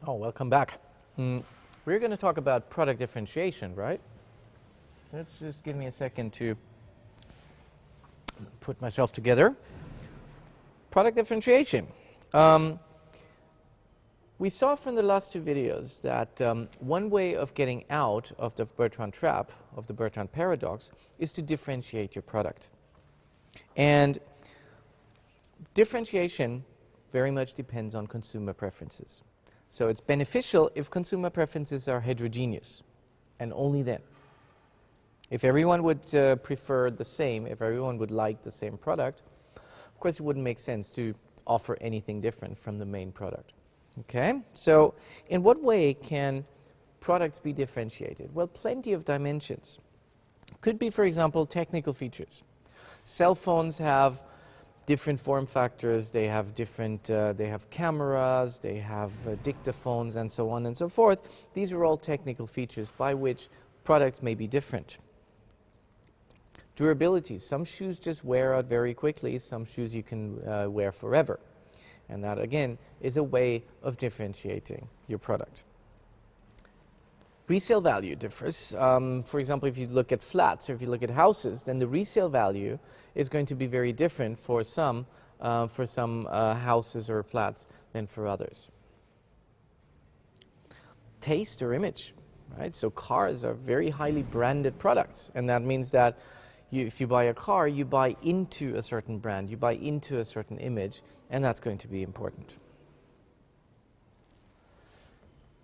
Oh, welcome back. We're going to talk about product differentiation, right? Let's just give me a second to put myself together. Product differentiation. We saw from the last two videos that one way of getting out of the Bertrand trap, of the Bertrand paradox, is to differentiate your product. And differentiation very much depends on consumer preferences. So it's beneficial if consumer preferences are heterogeneous, and only then. If everyone would prefer the same, if everyone would like the same product, of course it wouldn't make sense to offer anything different from the main product. Okay, so in what way can products be differentiated? Well, plenty of dimensions. Could be, for example, technical features. Cell phones have different form factors, they have different, they have cameras, they have dictaphones, and so on and so forth. These are all technical features by which products may be different. Durability. Some shoes just wear out very quickly, some shoes you can wear forever. And that, again, is a way of differentiating your product. Resale value differs. For example, if you look at flats or if you look at houses, then the resale value is going to be very different for some houses or flats than for others. Taste or image, right? So cars are very highly branded products, and that means that if you buy a car, you buy into a certain brand, you buy into a certain image, and that's going to be important.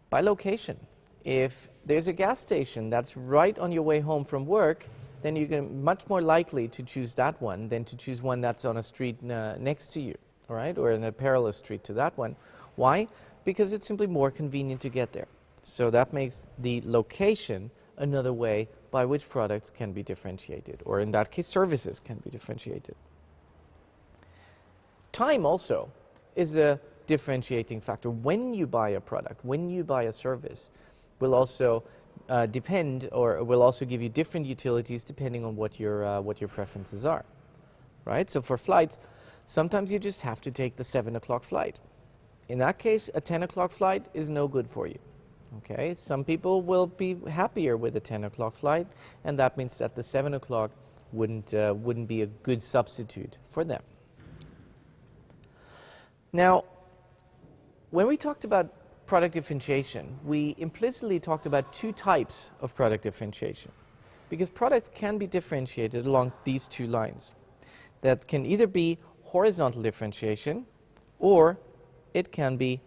By location. If there's a gas station that's right on your way home from work, then you're much more likely to choose that one than to choose one that's on a street next to you, all right, or in a parallel street to that one. Why? Because it's simply more convenient to get there. So that makes the location another way by which products can be differentiated, or in that case, services can be differentiated. Time also is a differentiating factor. When you buy a product, when you buy a service, will also depend, or will also give you different utilities depending on what your preferences are, right? So for flights, sometimes you just have to take the 7 o'clock flight. In that case, a 10 o'clock flight is no good for you. Okay, some people will be happier with a 10 o'clock flight, and that means that the 7 o'clock wouldn't be a good substitute for them. Now, when we talked about product differentiation, we implicitly talked about two types of product differentiation, because products can be differentiated along these two lines. That can either be horizontal differentiation, or it can be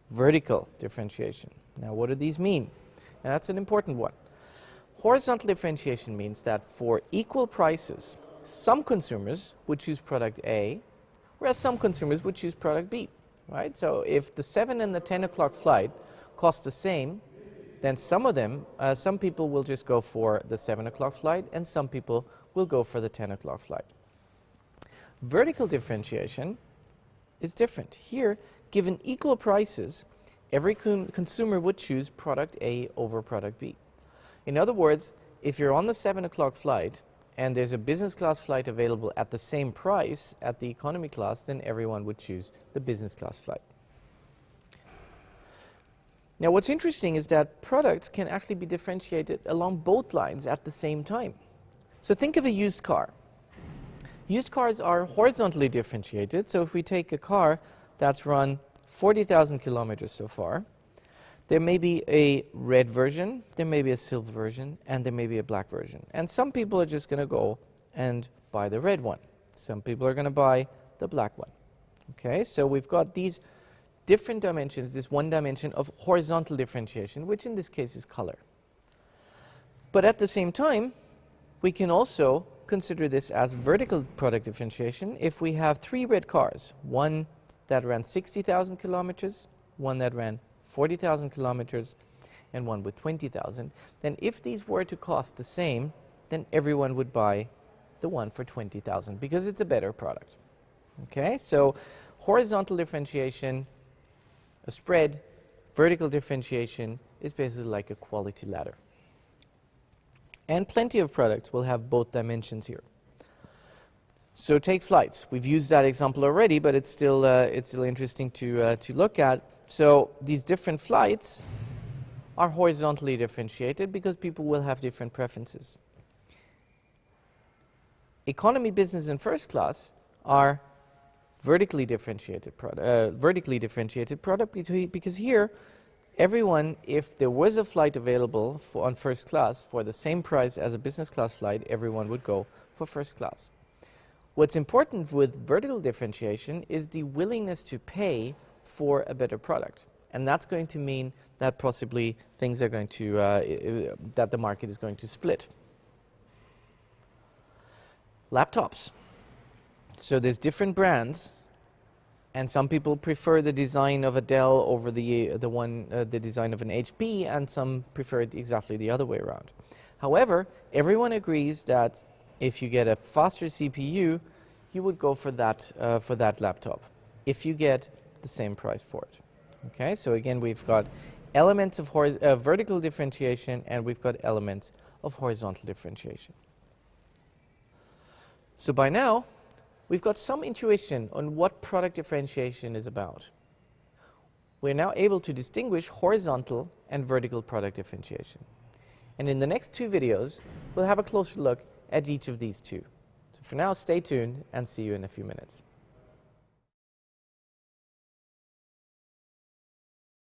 vertical differentiation. Now, what do these mean? And that's an important one. Horizontal differentiation means that for equal prices, some consumers would choose product A, whereas some consumers would choose product B. Right? So if the 7 and the 10 o'clock flight cost the same, then some people will just go for the 7 o'clock flight, and some people will go for the 10 o'clock flight. Vertical differentiation is different. Here, given equal prices, every consumer would choose product A over product B. In other words, if you're on the 7 o'clock flight and there's a business class flight available at the same price at the economy class, then everyone would choose the business class flight. Now, what's interesting is that products can actually be differentiated along both lines at the same time. So think of a used car. Used cars are horizontally differentiated. So if we take a car that's run 40,000 kilometers so far, there may be a red version, there may be a silver version, and there may be a black version. And some people are just going to go and buy the red one. Some people are going to buy the black one. Okay, so we've got these different dimensions, this one dimension of horizontal differentiation, which in this case is color. But at the same time, we can also consider this as vertical product differentiation if we have 3 red cars, one that ran 60,000 kilometers, one that ran 40,000 kilometers, and one with 20,000, then if these were to cost the same, then everyone would buy the one for 20,000 because it's a better product. Okay, so horizontal differentiation, a spread, vertical differentiation is basically like a quality ladder. And plenty of products will have both dimensions here. So take flights. We've used that example already, but it's still interesting to look at. So these different flights are horizontally differentiated because people will have different preferences. Economy, business, and first class are vertically differentiated product because here everyone, if there was a flight available on first class for the same price as a business class flight, everyone would go for first class. What's important with vertical differentiation is the willingness to pay for a better product. And that's going to mean that possibly things are going to, that the market is going to split. Laptops. So there's different brands, and some people prefer the design of a Dell over the design of an HP, and some prefer it exactly the other way around. However, everyone agrees that if you get a faster CPU, you would go for that laptop if you get the same price for it. Okay, so again, we've got elements of vertical differentiation, and we've got elements of horizontal differentiation. So by now, we've got some intuition on what product differentiation is about. We're now able to distinguish horizontal and vertical product differentiation. And in the next 2 videos, we'll have a closer look at each of these two. So for now, stay tuned and see you in a few minutes.